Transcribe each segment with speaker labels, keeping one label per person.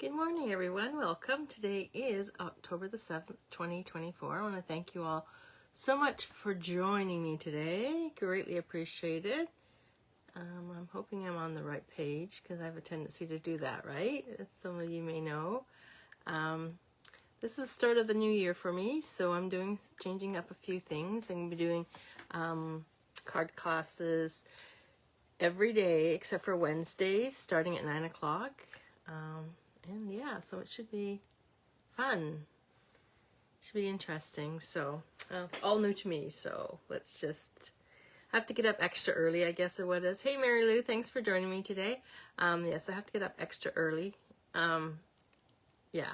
Speaker 1: Good morning, everyone. Welcome. Today is October the 7th, 2024. I want to thank you all so much for joining me today. Greatly appreciated. I'm hoping I'm on the right page because I have a tendency to do that, right? As some of you may know. This is the start of the new year for me, so I'm changing up a few things. I'm going to be doing card classes every day except for Wednesdays, starting at 9 o'clock. And yeah, so it should be fun. Should be interesting. So it's all new to me. So let's just have to get up extra early, I guess is what it is. Hey, Mary Lou, thanks for joining me today. Yes, I have to get up extra early. Yeah.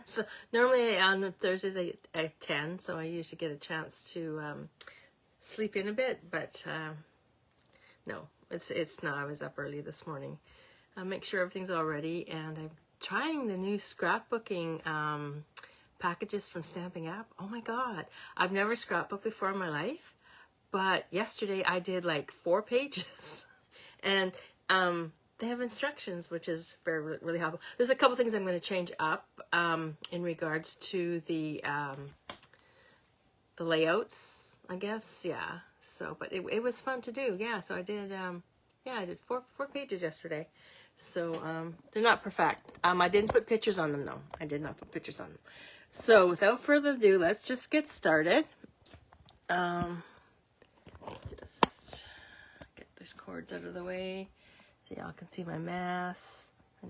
Speaker 1: So normally on Thursdays at 10, so I usually get a chance to sleep in a bit, but no, it's not. I was up early this morning. Make sure everything's all ready, and I'm trying the new scrapbooking packages from Stampin' App. Oh my god, I've never scrapbooked before in my life, but yesterday I did like 4 pages, and they have instructions, which is really helpful. There's a couple things I'm going to change up in regards to the layouts, I guess. Yeah. So, but it was fun to do. Yeah. So I did. I did 4 pages yesterday. So they're not perfect. I didn't put pictures on them though. I did not put pictures on them. So without further ado, let's just get started. Just get these cords out of the way so y'all can see my mess. I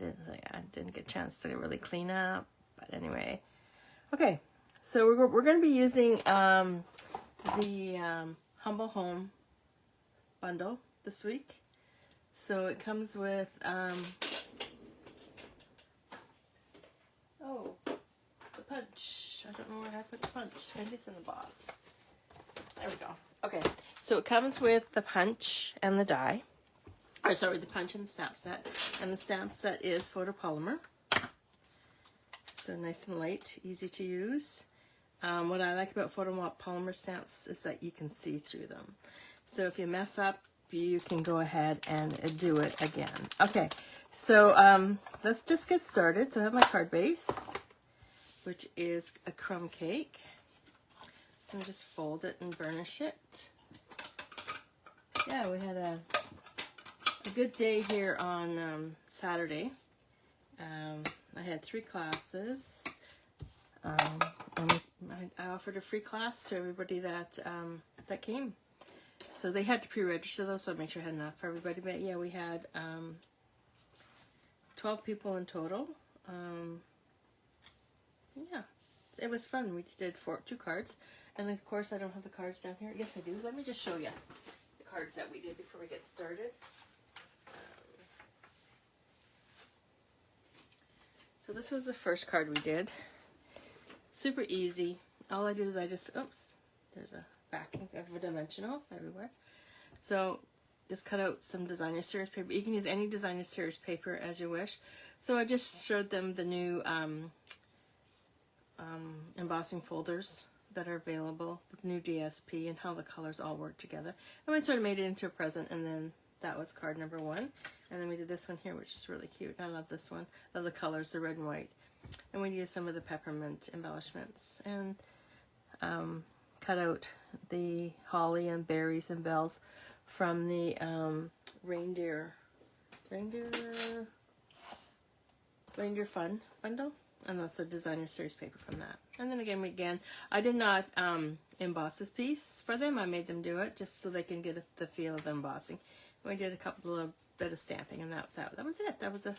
Speaker 1: didn't get a chance to really clean up, but anyway. Okay, so we're going to be using the Humble Home bundle this week. So it comes with, the punch. I don't know where I put the punch. Maybe it's in the box. There we go. Okay, so it comes with the punch and the die. Or sorry, the punch and the stamp set. And the stamp set is photopolymer. So nice and light, easy to use. What I like about photopolymer stamps is that you can see through them. So if you mess up, you can go ahead and do it again. Okay, so let's just get started. So I have my card base, which is a crumb cake. I'm going to just fold it and burnish it. Yeah, we had a good day here on Saturday. I had 3 classes. And I offered a free class to everybody that came. So they had to pre-register though, so I made sure I had enough for everybody. But yeah, we had 12 people in total. Yeah, it was fun. We did 2 cards. And of course, I don't have the cards down here. Yes, I do. Let me just show you the cards that we did before we get started. So this was the first card we did. Super easy. All I did is there's a backing of a dimensional everywhere. So just cut out some designer series paper. You can use any designer series paper as you wish. So I just showed them the new embossing folders that are available, the new DSP, and how the colors all work together. And we sort of made it into a present, and then that was card number 1. And then we did this one here, which is really cute. I love this one. I love the colors, the red and white. And we used some of the peppermint embellishments. And cut out the holly and berries and bells from the reindeer fun bundle, and that's a designer series paper from that. And then again, I did not emboss this piece for them. I made them do it just so they can get the feel of the embossing. We did a couple of bit of stamping, and that was it. That was the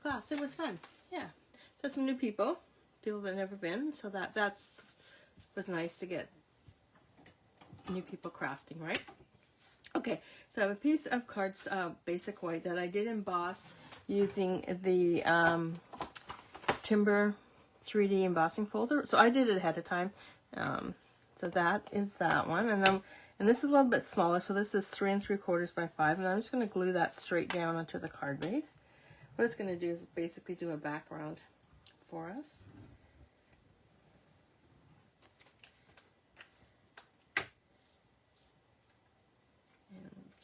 Speaker 1: class. It was fun. Yeah. So some new people that never been. So that was nice to get new people crafting, right? Okay, so I have a piece of cards, Basic White, that I did emboss using the Timber 3D embossing folder. So I did it ahead of time. So that is that one, and this is a little bit smaller. So this is 3 3/4 by 5, and I'm just going to glue that straight down onto the card base. What it's going to do is basically do a background for us.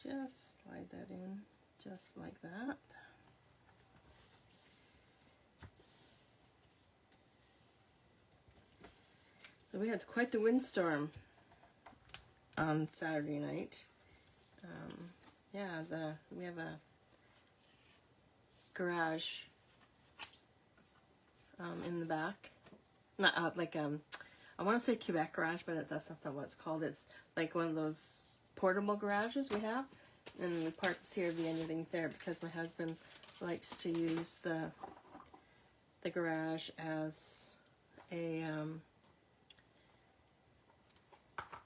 Speaker 1: Just slide that in just like that. So we had quite the windstorm on Saturday night. Yeah, we have a garage in the back. Not I want to say Quebec garage, but that's not what it's called. It's like one of those portable garages we have, and we park the CRV and everything there because my husband likes to use the garage as a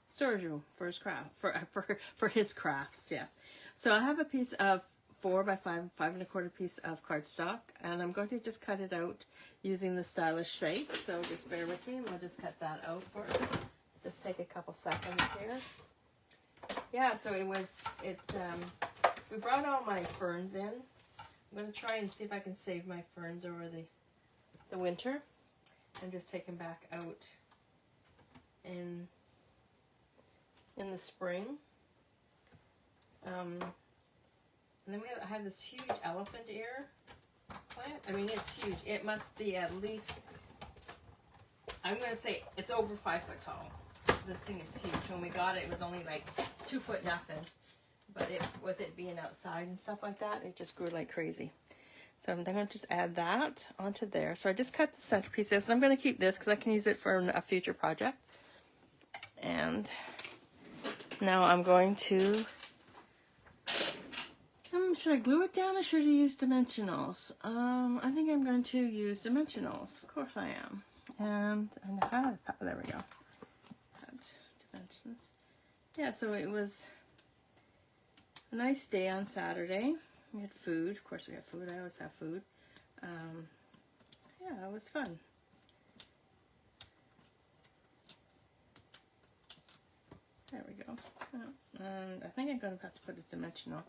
Speaker 1: storage room for his for his crafts. Yeah. So I have a piece of 4 by 5 5¼ piece of cardstock, and I'm going to just cut it out using the stylish shape. So just bear with me, and we'll just cut that out for you. Just take a couple seconds here. Yeah, so we brought all my ferns in. I'm going to try and see if I can save my ferns over the winter and just take them back out in the spring. And then I have this huge elephant ear plant. I mean, it's huge. It must be at least, I'm going to say it's over 5 foot tall. This thing is huge. When we got it, it was only like 2 foot nothing. But with it being outside and stuff like that, it just grew like crazy. So I'm going to just add that onto there. So I just cut the centerpieces. And I'm going to keep this because I can use it for a future project. And now I'm going to, should I glue it down or should I use dimensionals? I think I'm going to use dimensionals. Of course I am. And there we go. Add dimensions. Yeah, so it was a nice day on Saturday. We had food. Of course we had food. I always have food. Yeah, it was fun. There we go. And I think I'm going to have to put a dimensional.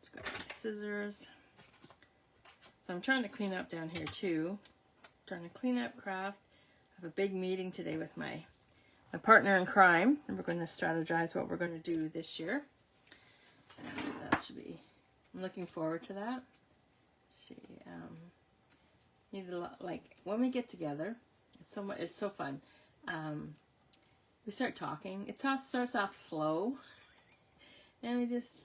Speaker 1: Just got my scissors. So I'm trying to clean up down here too. Trying to clean up, craft. I have a big meeting today with my partner in crime, and we're going to strategize what we're going to do this year. And that should be, I'm looking forward to that. She needed a lot, like when we get together, it's so fun. We start talking. It starts off slow, and we just,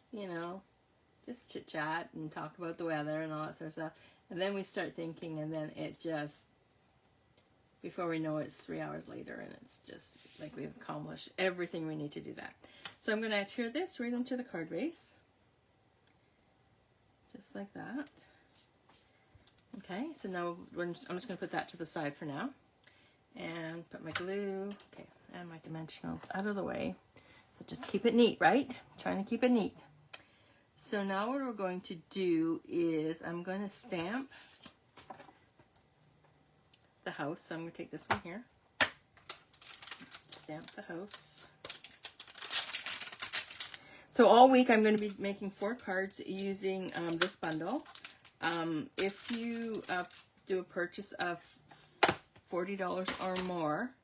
Speaker 1: just chit chat and talk about the weather and all that sort of stuff. And then we start thinking, and then it just, before we know it, it's 3 hours later, and it's just like we've accomplished everything we need to do that. So I'm going to adhere this right into the card base, just like that. Okay, so now I'm just going to put that to the side for now, and put my glue. Okay, and my dimensionals out of the way. So just keep it neat, right? Trying to keep it neat. So now what we're going to do is I'm going to stamp the house. So I'm going to take this one here. Stamp the house. So all week I'm going to be making 4 cards using this bundle. If you do a purchase of $40 or more,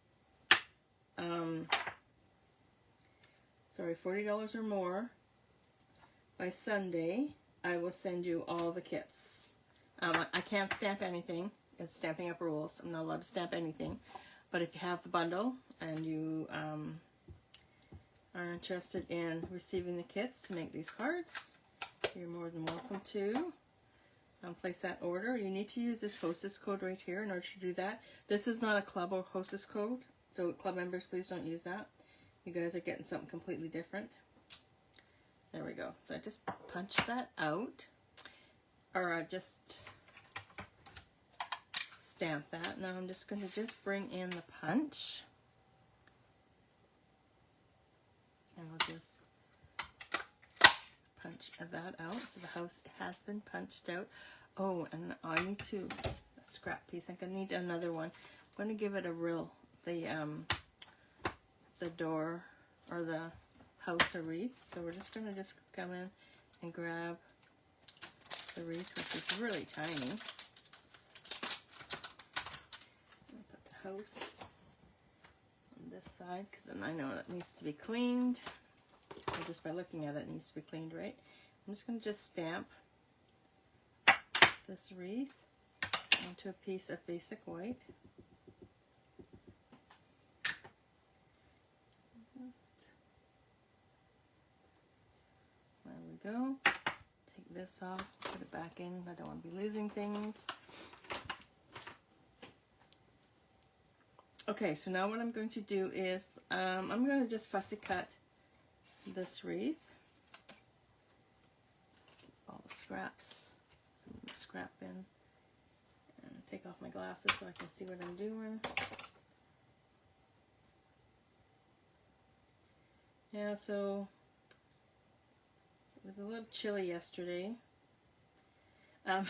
Speaker 1: $40 or more by Sunday, I will send you all the kits. I can't stamp anything. It's Stampin' Up rules. I'm not allowed to stamp anything. But if you have the bundle and you are interested in receiving the kits to make these cards, you're more than welcome to place that order. You need to use this hostess code right here in order to do that. This is not a club or hostess code, so club members, please don't use that. You guys are getting something completely different. There we go. So I just punch that out, or I just stamp that. Now I'm just going to just bring in the punch, and we'll just punch that out. So the house has been punched out. Oh, and I need a scrap piece. I'm going to need another one. I'm going to give it a real, the door or the house a wreath. So we're just going to come in and grab the wreath, which is really tiny. Put the house on this side, because then I know it needs to be cleaned. And just by looking at it, it needs to be cleaned, right? I'm just going to stamp this wreath onto a piece of basic white. this off, put it back in. I don't want to be losing things. Okay, so now what I'm going to do is I'm going to just fussy cut this wreath. All the scraps from the scrap bin. And take off my glasses so I can see what I'm doing. Yeah, so it was a little chilly yesterday. I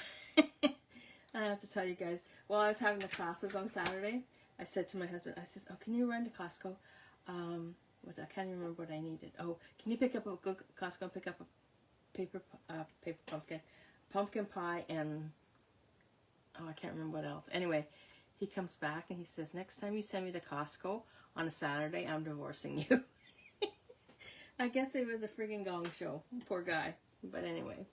Speaker 1: have to tell you guys, while I was having the classes on Saturday, I said to my husband, I said, oh, can you run to Costco? I can't even remember what I needed. Oh, can you go to Costco and pick up a paper pumpkin pie, and oh, I can't remember what else. Anyway, he comes back and he says, next time you send me to Costco on a Saturday, I'm divorcing you. I guess it was a friggin' gong show. Poor guy. But anyway,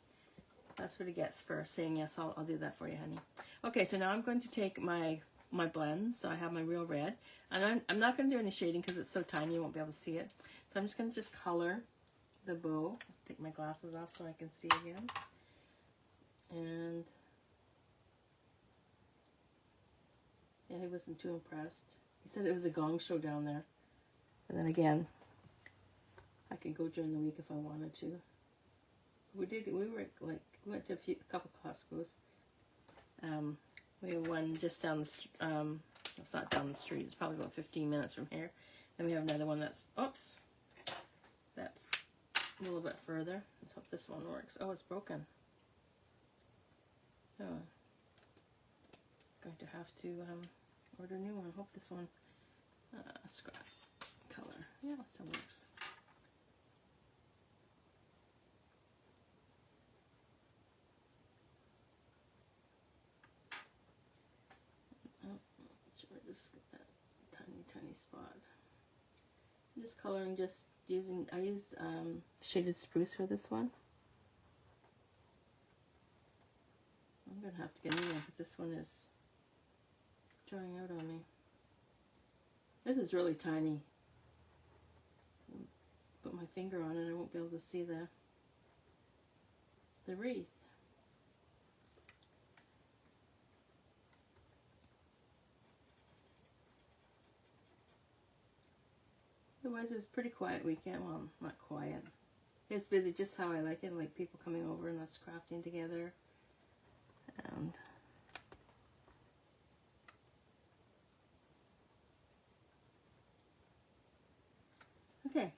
Speaker 1: that's what he gets for saying yes, I'll do that for you, honey. Okay, so now I'm going to take my blends. So I have my real red. And I'm not going to do any shading because it's so tiny you won't be able to see it. So I'm just going to just color the bow. Take my glasses off so I can see again. And yeah, he wasn't too impressed. He said it was a gong show down there. And then again, I could go during the week if I wanted to. We went to a couple Costco's. We have one just down the street. It's not down the street. It's probably about 15 minutes from here. Then we have another one that's, oops, that's a little bit further. Let's hope this one works. Oh, it's broken. Oh, going to have to order a new one. I hope this one, scrap color. Yeah, it still works. Tiny spot. I'm just coloring, just using, I used shaded spruce for this one. I'm gonna have to get a new one because this one is drying out on me. This is really tiny. Put my finger on it, I won't be able to see the wreath. Otherwise, it was a pretty quiet weekend. Well, not quiet. It's busy, just how I like it. Like people coming over and us crafting together. And okay,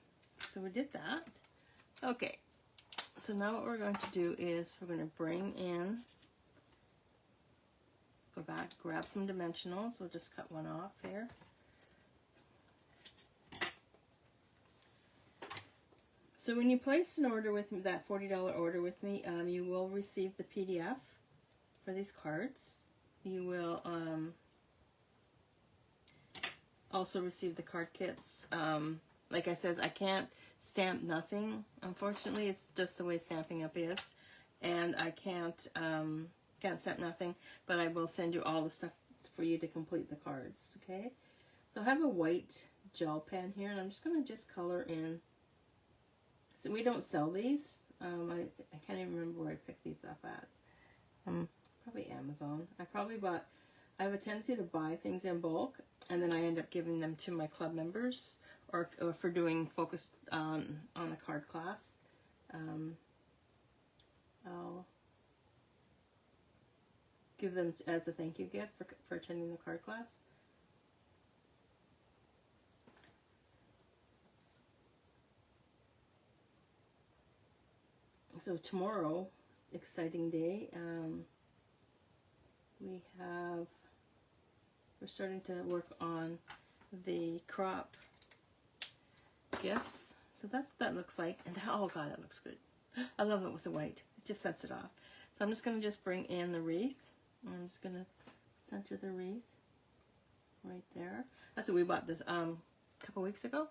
Speaker 1: so we did that. Okay, so now what we're going to do is we're going to bring in, go back, grab some dimensionals. We'll just cut one off here. So when you place an order with me, that $40 order with me, you will receive the PDF for these cards. You will also receive the card kits. Like I says, I can't stamp nothing. Unfortunately, it's just the way Stampin' Up is, and I can't stamp nothing. But I will send you all the stuff for you to complete the cards. Okay. So I have a white gel pen here, and I'm just going to color in. So we don't sell these. I can't even remember where I picked these up at. Probably Amazon. I have a tendency to buy things in bulk, and then I end up giving them to my club members, or for doing focused on a card class. I'll give them as a thank you gift for attending the card class. So tomorrow, exciting day, we're starting to work on the crop gifts. So that looks like, and oh god, that looks good. I love it with the white. It just sets it off. So I'm just going to just bring in the wreath. I'm just going to center the wreath right there. That's what we bought this a couple weeks ago.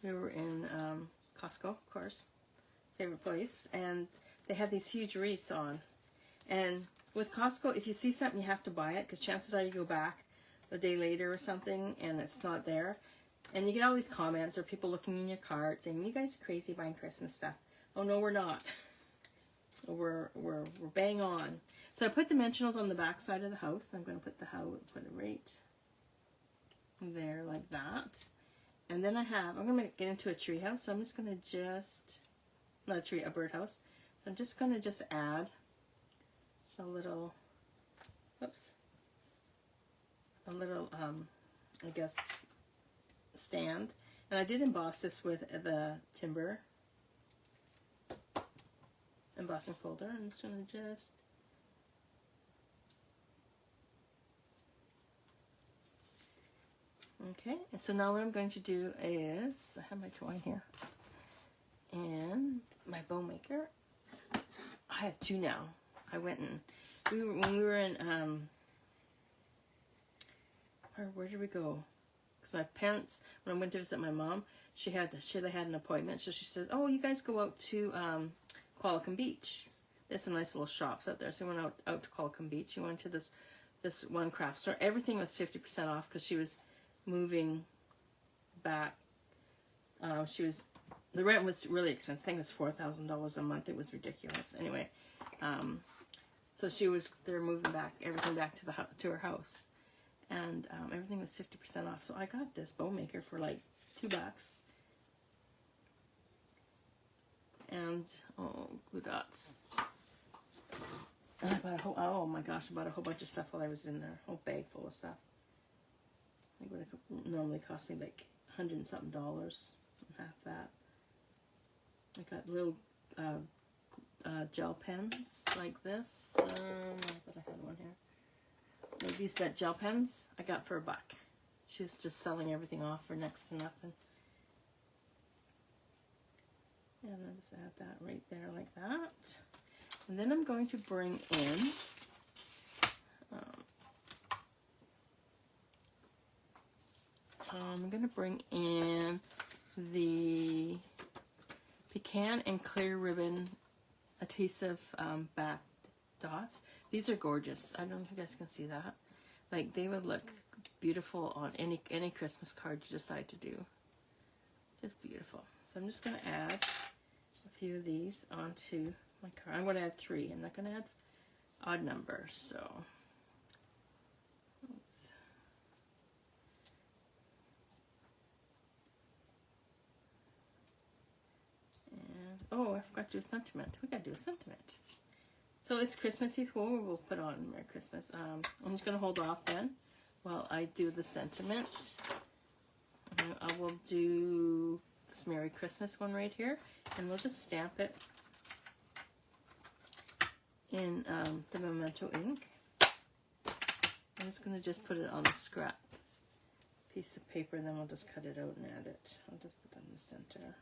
Speaker 1: We were in Costco, of course. Favorite place, and they had these huge wreaths on. And with Costco, if you see something, you have to buy it, because chances are you go back a day later or something and it's not there, and you get all these comments or people looking in your cart saying, you guys are crazy buying Christmas stuff. Oh no, we're not. we're bang on. So I put dimensionals on the back side of the house. I'm going to put it right there like that. And then I'm going to get into a tree house. So I'm just going to a birdhouse. So I'm just going to add a little, I guess, stand. And I did emboss this with the timber embossing folder. I'm just going to okay, and so now what I'm going to do is, I have my twine here, and my bow maker. I have two now. I went and, when we were in, where did we go? Because my parents, when I went to visit my mom, they had an appointment, so she says, oh, you guys go out to Qualicum Beach. There's some nice little shops out there, so we went out to Qualicum Beach. We went to this one craft store. Everything was 50% off because she was moving back. The rent was really expensive. I think it was $4,000 a month. It was ridiculous. Anyway, so they're moving back, everything back to her house, and everything was 50% off. So I got this bow maker for like $2, and glue dots. And I bought oh my gosh, I bought a whole bunch of stuff while I was in there. A whole bag full of stuff. It would have normally cost me like $100 and something, half that. I got little gel pens like this. I thought I had one here. Like these gel pens I got for $1. She was just selling everything off for next to nothing. And I'll just add that right there like that. And then I'm going to bring in the pecan and clear ribbon adhesive back dots. These are gorgeous. I don't know if you guys can see that. Like, they would look beautiful on any Christmas card you decide to do. Just beautiful. So I'm just going to add a few of these onto my card. I'm going to add 3. I'm not going to add odd numbers. So let's. And oh, I forgot to do a sentiment. We got to do a sentiment. So it's Christmassy. We'll put on Merry Christmas. I'm just going to hold off then while I do the sentiment. I will do this Merry Christmas one right here, and we'll just stamp it in the Memento ink. I'm just going to put it on a scrap piece of paper, and then I'll just cut it out and add it. I'll just put that in the center.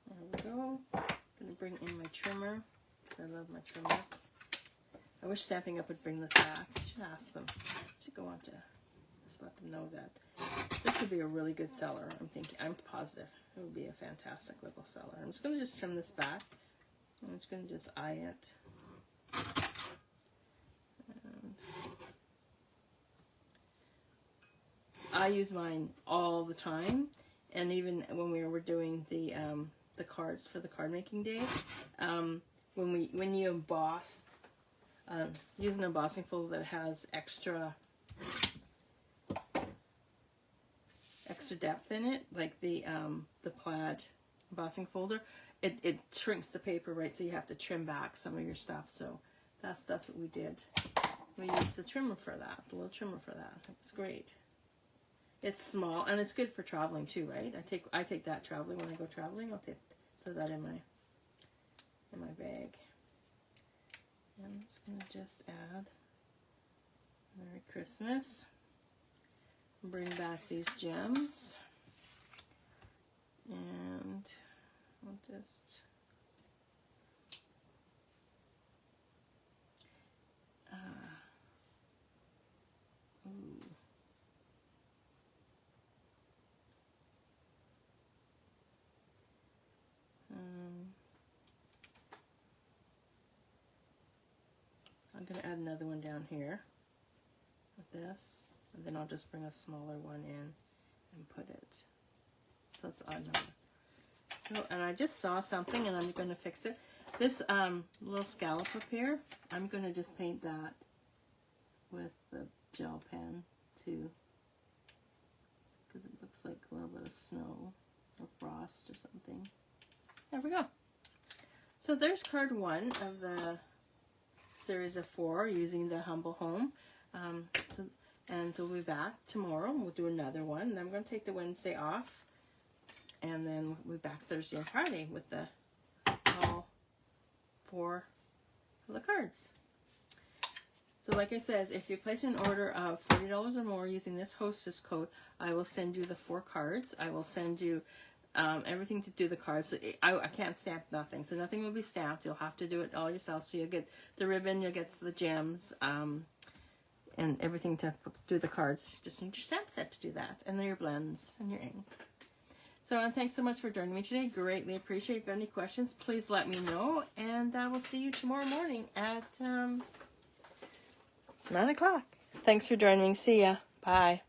Speaker 1: There we go. I'm going to bring in my trimmer, because I love my trimmer. I wish Stampin' Up! Would bring this back. I should ask them. I should go on to just let them know that. This would be a really good seller, I'm positive. It would be a fantastic little seller. I'm just going to trim this back. I'm just going to eye it. And I use mine all the time, and even when we were doing the cards for the card making day, when you emboss, use an embossing folder that has extra depth in it, like the plaid embossing folder. It shrinks the paper, right? So you have to trim back some of your stuff. So that's what we did. We used the trimmer for that, the little trimmer for that. It's great. It's small, and it's good for traveling too, right? I take that traveling when I go traveling. I'll throw that in my bag. And I'm just going to add Merry Christmas. Bring back these gems. And I'll just going to add another one down here with this, and then I'll just bring a smaller one in and put it. So it's odd number. So, and I just saw something, and I'm going to fix it. This little scallop up here, I'm going to just paint that with the gel pen too, because it looks like a little bit of snow or frost or something. There we go. So there's card 1 of the series of 4 using the Humble Home. So we'll be back tomorrow and we'll do another one. And then I'm going to take the Wednesday off. And then we'll be back Thursday and Friday with the all 4 of the cards. So like I said, if you place an order of $40 or more using this hostess code, I will send you the 4 cards. I will send you everything to do the cards. So I can't stamp nothing. So nothing will be stamped. You'll have to do it all yourself. So you'll get the ribbon, you'll get the gems, and everything to do the cards. You just need your stamp set to do that. And then your blends and your ink. So thanks so much for joining me today. Greatly appreciate it. If you have any questions, please let me know. And I will see you tomorrow morning at 9 o'clock. Thanks for joining me. See ya. Bye.